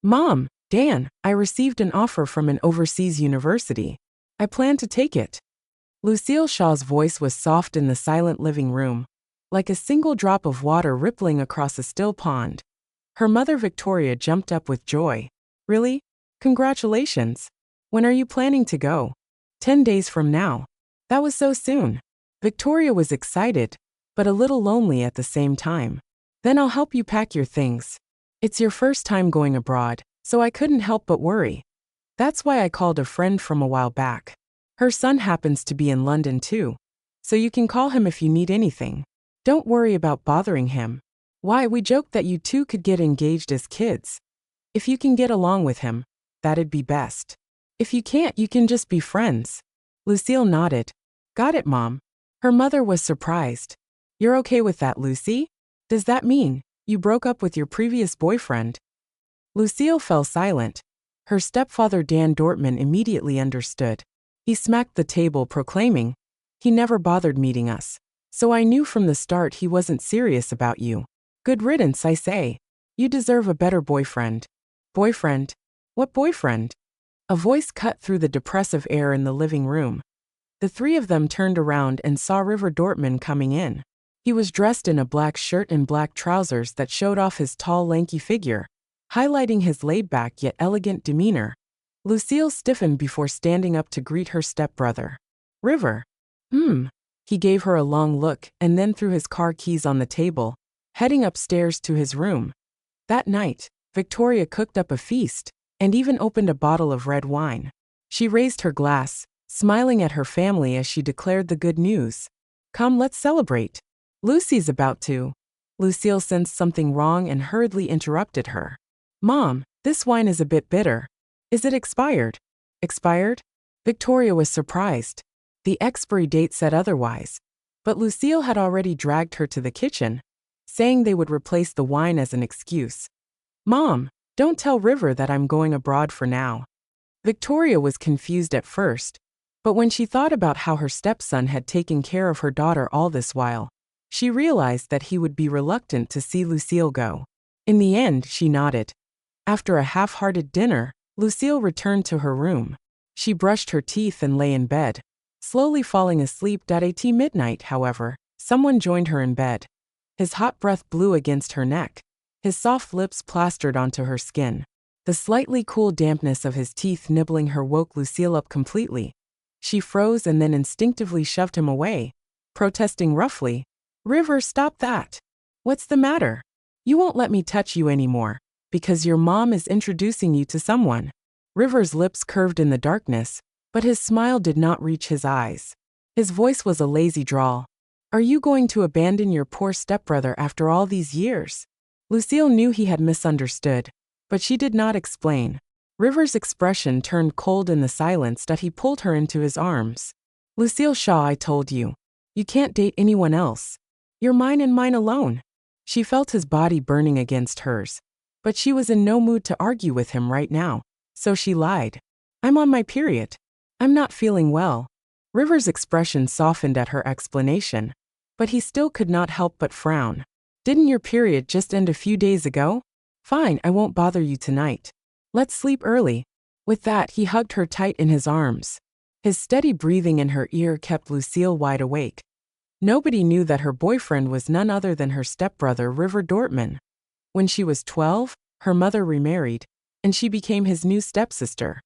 Mom, Dan, I received an offer from an overseas university. I plan to take it. Lucille Shaw's voice was soft in the silent living room, like a single drop of water rippling across a still pond. Her mother Victoria jumped up with joy. Really? Congratulations. When are you planning to go? 10 days from now. That was so soon. Victoria was excited, but a little lonely at the same time. Then I'll help you pack your things. It's your first time going abroad, so I couldn't help but worry. That's why I called a friend from a while back. Her son happens to be in London too, so you can call him if you need anything. Don't worry about bothering him. Why, we joked that you two could get engaged as kids. If you can get along with him, that'd be best. If you can't, you can just be friends. Lucille nodded. Got it, Mom. Her mother was surprised. You're okay with that, Lucy? Does that mean you broke up with your previous boyfriend? Lucille fell silent. Her stepfather Dan Dortmund immediately understood. He smacked the table, proclaiming, "He never bothered meeting us. So I knew from the start he wasn't serious about you. Good riddance, I say. You deserve a better boyfriend." Boyfriend? What boyfriend? A voice cut through the depressive air in the living room. The three of them turned around and saw River Dortmund coming in. He was dressed in a black shirt and black trousers that showed off his tall, lanky figure, highlighting his laid-back yet elegant demeanor. Lucille stiffened before standing up to greet her stepbrother. River. He gave her a long look and then threw his car keys on the table, heading upstairs to his room. That night, Victoria cooked up a feast and even opened a bottle of red wine. She raised her glass, smiling at her family as she declared the good news. Come, let's celebrate. Lucy's about to. Lucille sensed something wrong and hurriedly interrupted her. Mom, this wine is a bit bitter. Is it expired? Expired? Victoria was surprised. The expiry date said otherwise. But Lucille had already dragged her to the kitchen, saying they would replace the wine as an excuse. Mom, don't tell River that I'm going abroad for now. Victoria was confused at first, but when she thought about how her stepson had taken care of her daughter all this while, she realized that he would be reluctant to see Lucille go. In the end, she nodded. After a half-hearted dinner, Lucille returned to her room. She brushed her teeth and lay in bed, slowly falling asleep. At midnight, however, someone joined her in bed. His hot breath blew against her neck. His soft lips plastered onto her skin. The slightly cool dampness of his teeth nibbling her woke Lucille up completely. She froze and then instinctively shoved him away, protesting roughly. River, stop that. What's the matter? You won't let me touch you anymore, because your mom is introducing you to someone. River's lips curved in the darkness, but his smile did not reach his eyes. His voice was a lazy drawl. Are you going to abandon your poor stepbrother after all these years? Lucille knew he had misunderstood, but she did not explain. River's expression turned cold in the silence that he pulled her into his arms. Lucille Shaw, I told you. You can't date anyone else. You're mine and mine alone. She felt his body burning against hers, but she was in no mood to argue with him right now, so she lied. I'm on my period. I'm not feeling well. River's expression softened at her explanation, but he still could not help but frown. Didn't your period just end a few days ago? Fine, I won't bother you tonight. Let's sleep early. With that, he hugged her tight in his arms. His steady breathing in her ear kept Lucille wide awake. Nobody knew that her boyfriend was none other than her stepbrother, River Dortmund. When she was 12, her mother remarried, and she became his new stepsister.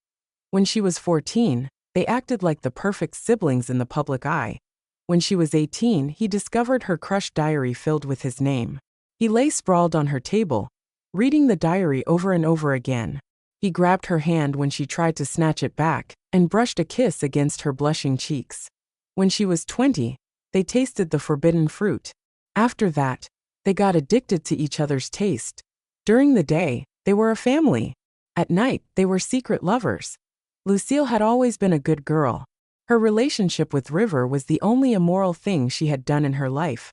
When she was 14, they acted like the perfect siblings in the public eye. When she was 18, he discovered her crushed diary filled with his name. He lay sprawled on her table, reading the diary over and over again. He grabbed her hand when she tried to snatch it back and brushed a kiss against her blushing cheeks. When she was 20, they tasted the forbidden fruit. After that, they got addicted to each other's taste. During the day, they were a family. At night, they were secret lovers. Lucille had always been a good girl. Her relationship with River was the only immoral thing she had done in her life.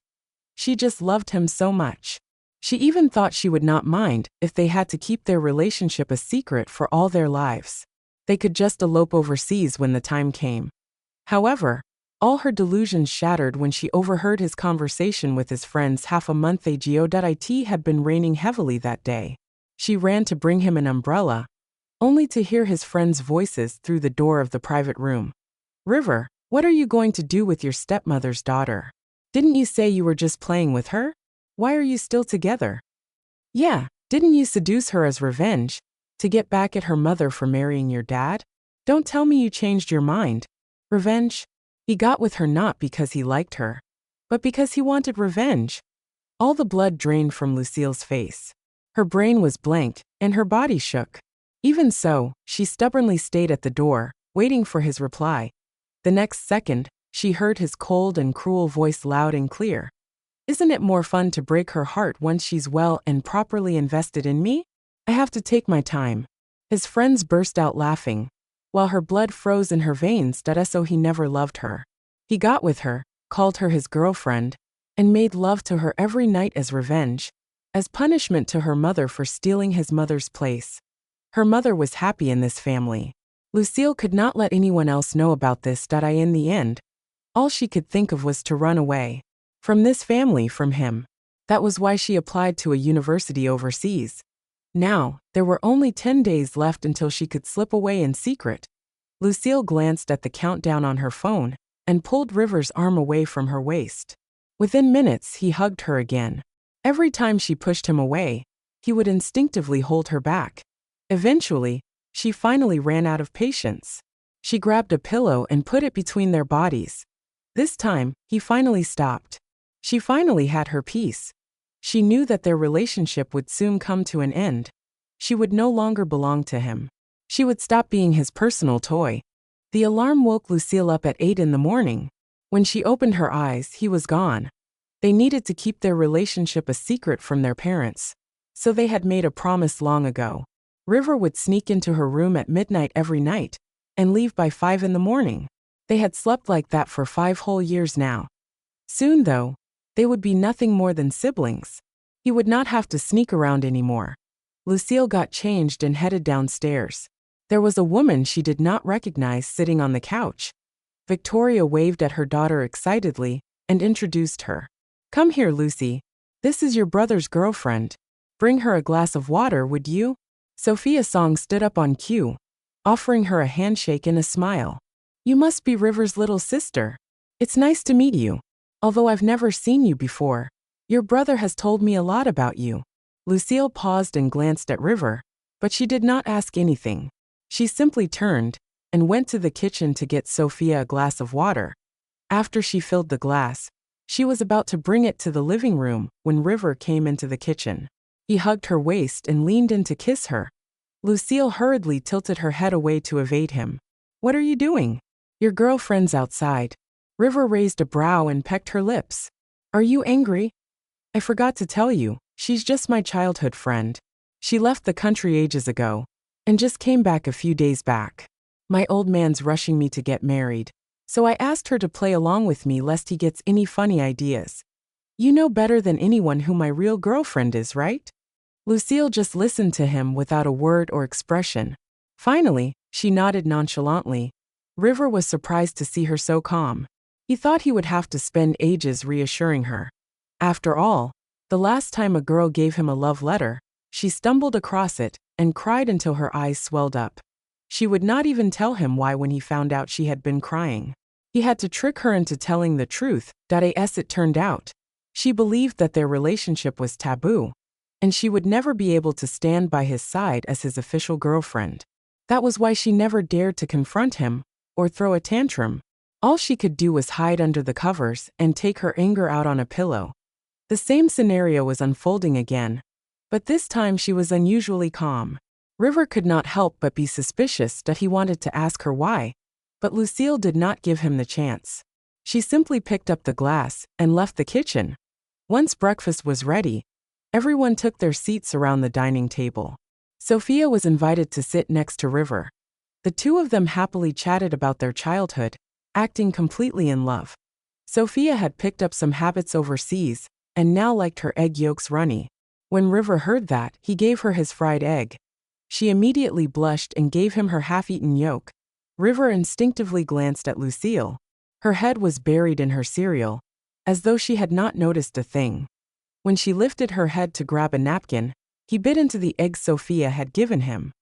She just loved him so much. She even thought she would not mind if they had to keep their relationship a secret for all their lives. They could just elope overseas when the time came. However, all her delusions shattered when she overheard his conversation with his friends half a month ago. It had been raining heavily that day. She ran to bring him an umbrella, only to hear his friends' voices through the door of the private room. River, what are you going to do with your stepmother's daughter? Didn't you say you were just playing with her? Why are you still together? Yeah, didn't you seduce her as revenge, to get back at her mother for marrying your dad? Don't tell me you changed your mind. Revenge? He got with her not because he liked her, but because he wanted revenge. All the blood drained from Lucille's face. Her brain was blank, and her body shook. Even so, she stubbornly stayed at the door, waiting for his reply. The next second, she heard his cold and cruel voice loud and clear. Isn't it more fun to break her heart once she's well and properly invested in me? I have to take my time. His friends burst out laughing, while her blood froze in her veins. So he never loved her. He got with her, called her his girlfriend, and made love to her every night as revenge, as punishment to her mother for stealing his mother's place. Her mother was happy in this family. Lucille could not let anyone else know about this. In the end, all she could think of was to run away. From this family, from him. That was why she applied to a university overseas. Now, there were only 10 days left until she could slip away in secret. Lucille glanced at the countdown on her phone and pulled River's arm away from her waist. Within minutes, he hugged her again. Every time she pushed him away, he would instinctively hold her back. Eventually, she finally ran out of patience. She grabbed a pillow and put it between their bodies. This time, he finally stopped. She finally had her peace. She knew that their relationship would soon come to an end. She would no longer belong to him. She would stop being his personal toy. The alarm woke Lucille up at 8 in the morning. When she opened her eyes, he was gone. They needed to keep their relationship a secret from their parents, so they had made a promise long ago. River would sneak into her room at midnight every night and leave by 5 in the morning. They had slept like that for 5 whole years now. Soon, though, they would be nothing more than siblings. He would not have to sneak around anymore. Lucille got changed and headed downstairs. There was a woman she did not recognize sitting on the couch. Victoria waved at her daughter excitedly and introduced her. Come here, Lucy. This is your brother's girlfriend. Bring her a glass of water, would you? Sophia Song stood up on cue, offering her a handshake and a smile. You must be River's little sister. It's nice to meet you. Although I've never seen you before, your brother has told me a lot about you. Lucille paused and glanced at River, but she did not ask anything. She simply turned and went to the kitchen to get Sophia a glass of water. After she filled the glass, she was about to bring it to the living room when River came into the kitchen. He hugged her waist and leaned in to kiss her. Lucille hurriedly tilted her head away to evade him. What are you doing? Your girlfriend's outside. River raised a brow and pecked her lips. Are you angry? I forgot to tell you, she's just my childhood friend. She left the country ages ago and just came back a few days back. My old man's rushing me to get married, so I asked her to play along with me lest he gets any funny ideas. You know better than anyone who my real girlfriend is, right? Lucille just listened to him without a word or expression. Finally, she nodded nonchalantly. River was surprised to see her so calm. He thought he would have to spend ages reassuring her. After all, the last time a girl gave him a love letter, she stumbled across it and cried until her eyes swelled up. She would not even tell him why when he found out she had been crying. He had to trick her into telling the truth. As it turned out, she believed that their relationship was taboo, and she would never be able to stand by his side as his official girlfriend. That was why she never dared to confront him or throw a tantrum. All she could do was hide under the covers and take her anger out on a pillow. The same scenario was unfolding again, but this time she was unusually calm. River could not help but be suspicious that he wanted to ask her why, but Lucille did not give him the chance. She simply picked up the glass and left the kitchen. Once breakfast was ready, everyone took their seats around the dining table. Sophia was invited to sit next to River. The two of them happily chatted about their childhood, acting completely in love. Sophia had picked up some habits overseas and now liked her egg yolks runny. When River heard that, he gave her his fried egg. She immediately blushed and gave him her half-eaten yolk. River instinctively glanced at Lucille. Her head was buried in her cereal, as though she had not noticed a thing. When she lifted her head to grab a napkin, He bit into the eggs Sophia had given him,